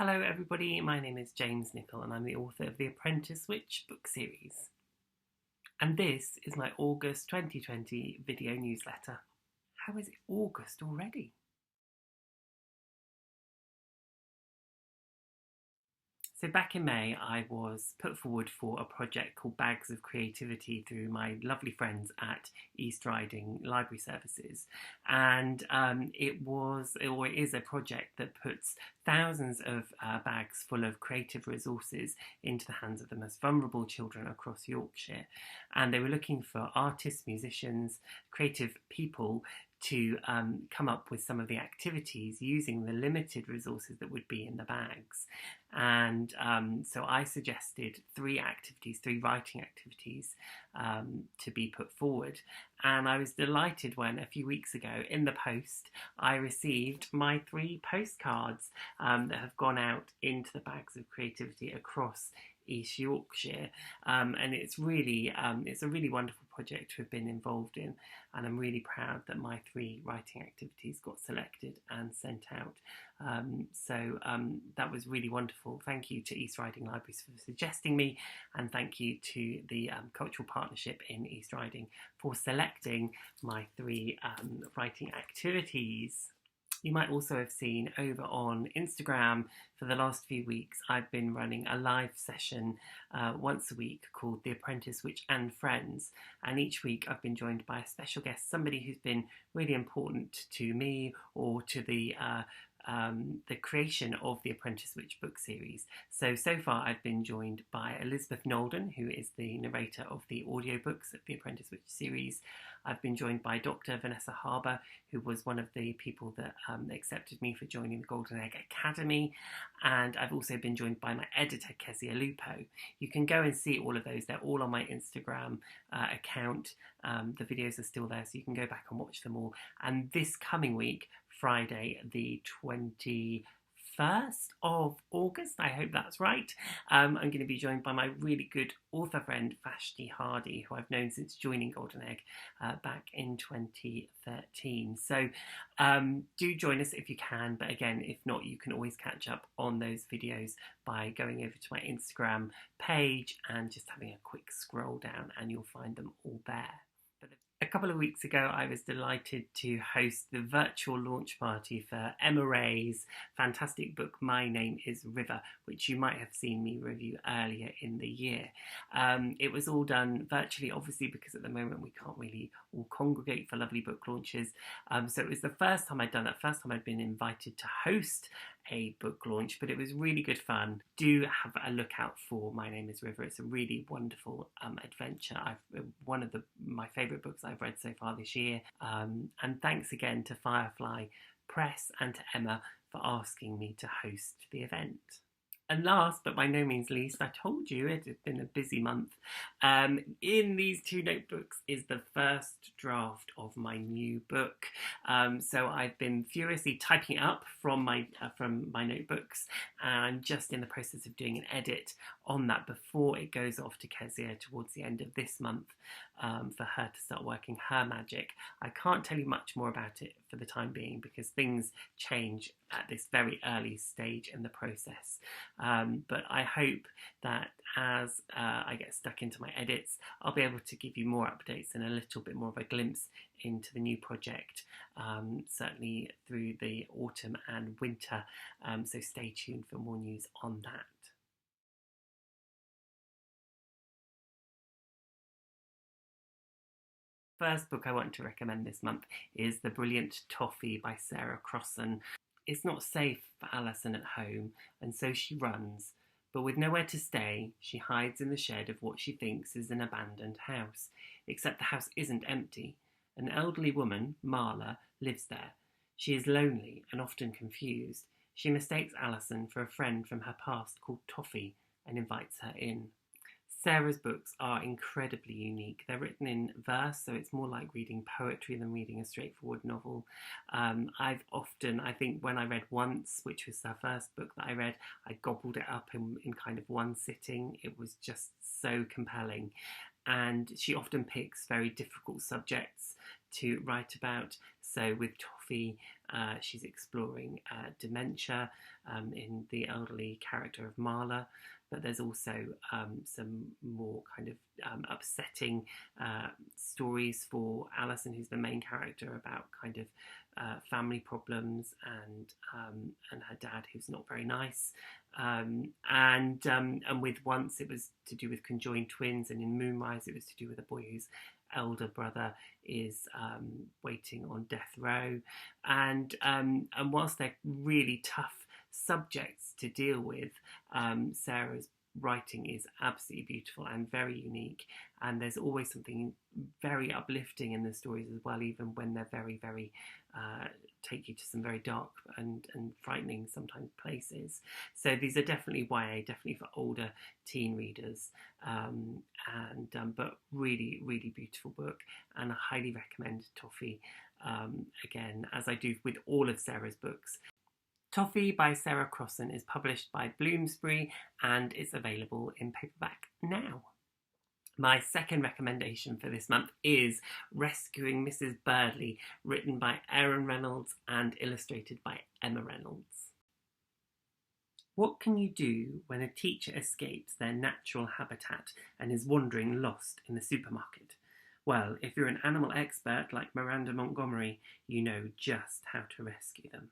Hello everybody, my name is James Nicol and I'm the author of the Apprentice Witch book series. And this is my August 2020 video newsletter. How is it August already? So back in May, I was put forward for a project called Bags of Creativity through my lovely friends at East Riding Library Services. And it is a project that puts thousands of bags full of creative resources into the hands of the most vulnerable children across Yorkshire. And they were looking for artists, musicians, creative people to come up with some of the activities using the limited resources that would be in the bags. And so I suggested three writing activities to be put forward. And I was delighted when a few weeks ago in the post I received my 3 postcards that have gone out into the Bags of Creativity across East Yorkshire, and it's a really wonderful project to have been involved in, and I'm really proud that my 3 writing activities got selected and sent out. So that was really wonderful. Thank you to East Riding Libraries for suggesting me, and thank you to the Cultural Partnership in East Riding for selecting my 3 writing activities. You might also have seen over on Instagram for the last few weeks, I've been running a live session once a week called The Apprentice Witch and Friends. And each week I've been joined by a special guest, somebody who's been really important to me or to the creation of the Apprentice Witch book series. So far I've been joined by Elizabeth Nolden, who is the narrator of the audiobooks of the Apprentice Witch series. I've been joined by Dr. Vanessa Harbour, who was one of the people that accepted me for joining the Golden Egg Academy. And I've also been joined by my editor, Kezia Lupo. You can go and see all of those. They're all on my Instagram account. The videos are still there, so you can go back and watch them all. And this coming week, Friday the 21st of August, I hope that's right, I'm going to be joined by my really good author friend Vashti Hardy, who I've known since joining Golden Egg back in 2013. So do join us if you can, but again, if not, you can always catch up on those videos by going over to my Instagram page and just having a quick scroll down, and you'll find them all there. A couple of weeks ago, I was delighted to host the virtual launch party for Emma Ray's fantastic book, My Name is River, which you might have seen me review earlier in the year. It was all done virtually, obviously, because at the moment we can't really all congregate for lovely book launches. So it was the first time I'd done that, first time I'd been invited to host a book launch, but it was really good fun. Do have a look out for My Name is River. It's a really wonderful adventure. One of my favourite books I've read so far this year. And thanks again to Firefly Press and to Emma for asking me to host the event. And last, but by no means least, I told you it had been a busy month. In these 2 notebooks is the first draft of my new book. So I've been furiously typing it up from my notebooks, and I'm just in the process of doing an edit on that before it goes off to Kezia towards the end of this month for her to start working her magic. I can't tell you much more about it for the time being because things change at this very early stage in the process. But I hope that as I get stuck into my edits, I'll be able to give you more updates and a little bit more of a glimpse into the new project, certainly through the autumn and winter. So stay tuned for more news on that. First book I want to recommend this month is The Brilliant Toffee by Sarah Crossan. It's not safe for Alison at home, and so she runs. But with nowhere to stay, she hides in the shed of what she thinks is an abandoned house. Except the house isn't empty. An elderly woman, Marla, lives there. She is lonely and often confused. She mistakes Alison for a friend from her past called Toffee and invites her in. Sarah's books are incredibly unique. They're written in verse, so it's more like reading poetry than reading a straightforward novel. I think when I read Once, which was her first book that I read, I gobbled it up in kind of one sitting. It was just so compelling. And she often picks very difficult subjects to write about. So with Toffee, she's exploring dementia in the elderly character of Marla, but there's also some more kind of upsetting stories for Alison, who's the main character, about kind of family problems and her dad, who's not very nice. And with Once, it was to do with conjoined twins, and in Moonrise it was to do with a boy whose elder brother is waiting on death row. And whilst they're really tough subjects to deal with, Sarah's writing is absolutely beautiful and very unique, and there's always something very uplifting in the stories as well, even when they're very, very take you to some very dark and frightening sometimes places. So these are definitely YA, definitely for older teen readers, but really, really beautiful book, and I highly recommend Toffee, again, as I do with all of Sarah's books. Toffee by Sarah Crossan is published by Bloomsbury and is available in paperback now. My second recommendation for this month is Rescuing Mrs. Birdley, written by Aaron Reynolds and illustrated by Emma Reynolds. What can you do when a teacher escapes their natural habitat and is wandering lost in the supermarket? Well, if you're an animal expert like Miranda Montgomery, you know just how to rescue them.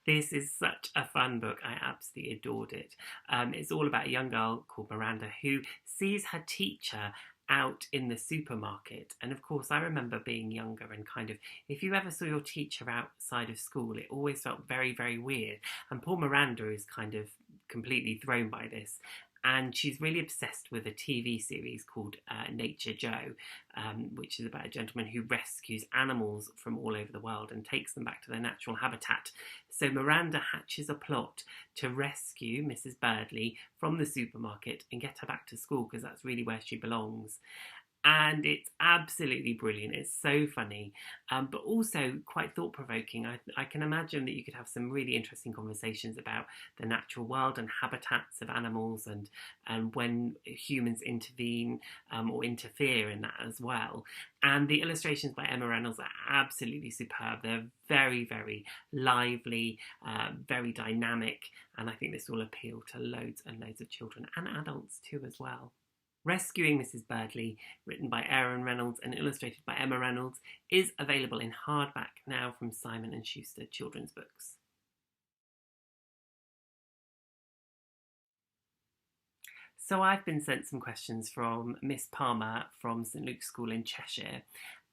This is such a fun book. I absolutely adored it. It's all about a young girl called Miranda who sees her teacher out in the supermarket. And of course, I remember being younger and kind of, if you ever saw your teacher outside of school, it always felt very, very weird. And poor Miranda is kind of completely thrown by this. And she's really obsessed with a TV series called Nature Joe, which is about a gentleman who rescues animals from all over the world and takes them back to their natural habitat. So Miranda hatches a plot to rescue Mrs. Birdley from the supermarket and get her back to school, because that's really where she belongs. And it's absolutely brilliant. It's so funny, but also quite thought-provoking. I can imagine that you could have some really interesting conversations about the natural world and habitats of animals, and when humans intervene or interfere in that as well. And the illustrations by Emma Reynolds are absolutely superb. They're very, very lively, very dynamic, and I think this will appeal to loads and loads of children and adults too as well. Rescuing Mrs. Birdley, written by Aaron Reynolds and illustrated by Emma Reynolds, is available in hardback now from Simon & Schuster Children's Books. So I've been sent some questions from Miss Palmer from St Luke's School in Cheshire,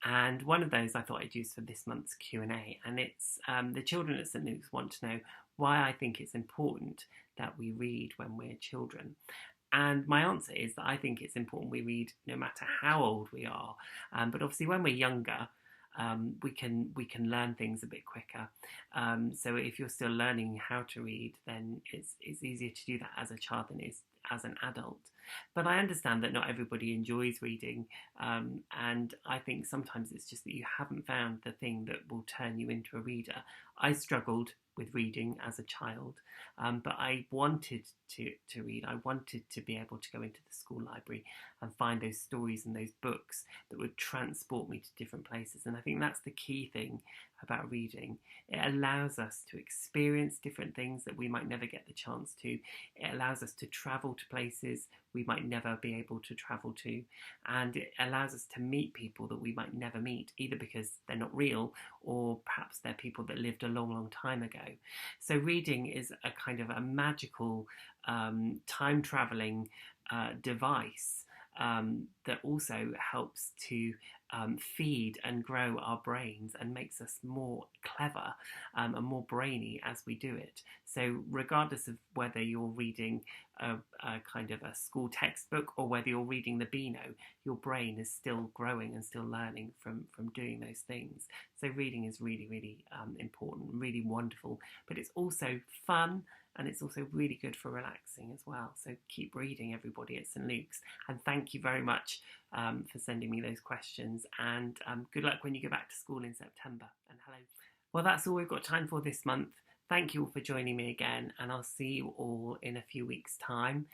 and one of those I thought I'd use for this month's Q&A, and it's the children at St Luke's want to know why I think it's important that we read when we're children. And my answer is that I think it's important we read no matter how old we are. But obviously when we're younger, we can learn things a bit quicker. So if you're still learning how to read, then it's easier to do that as a child than it is as an adult. But I understand that not everybody enjoys reading, and I think sometimes it's just that you haven't found the thing that will turn you into a reader. I struggled with reading as a child, but I wanted to read. I wanted to be able to go into the school library and find those stories and those books that would transport me to different places. And I think that's the key thing about reading. It allows us to experience different things that we might never get the chance to. It allows us to travel to places we might never be able to travel to, and it allows us to meet people that we might never meet, either because they're not real or perhaps they're people that lived a long, long time ago. So reading is a kind of a magical time-travelling device that also helps to feed and grow our brains and makes us more clever and more brainy as we do it. So regardless of whether you're reading a kind of a school textbook or whether you're reading the Beano, your brain is still growing and still learning from doing those things. So reading is really, really important, really wonderful, but it's also fun. And it's also really good for relaxing as well. So keep reading, everybody at St Luke's. And thank you very much for sending me those questions. And good luck when you go back to school in September. And hello. Well, that's all we've got time for this month. Thank you all for joining me again, and I'll see you all in a few weeks' time.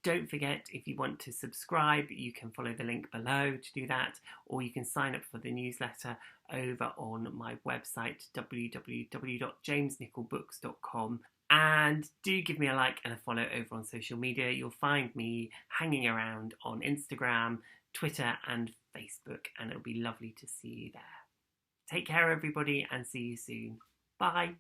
Don't forget, if you want to subscribe, you can follow the link below to do that, or you can sign up for the newsletter over on my website, www.jamesnicolbooks.com. And do give me a like and a follow over on social media. You'll find me hanging around on Instagram, Twitter, and Facebook, and it'll be lovely to see you there. Take care, everybody, and see you soon. Bye.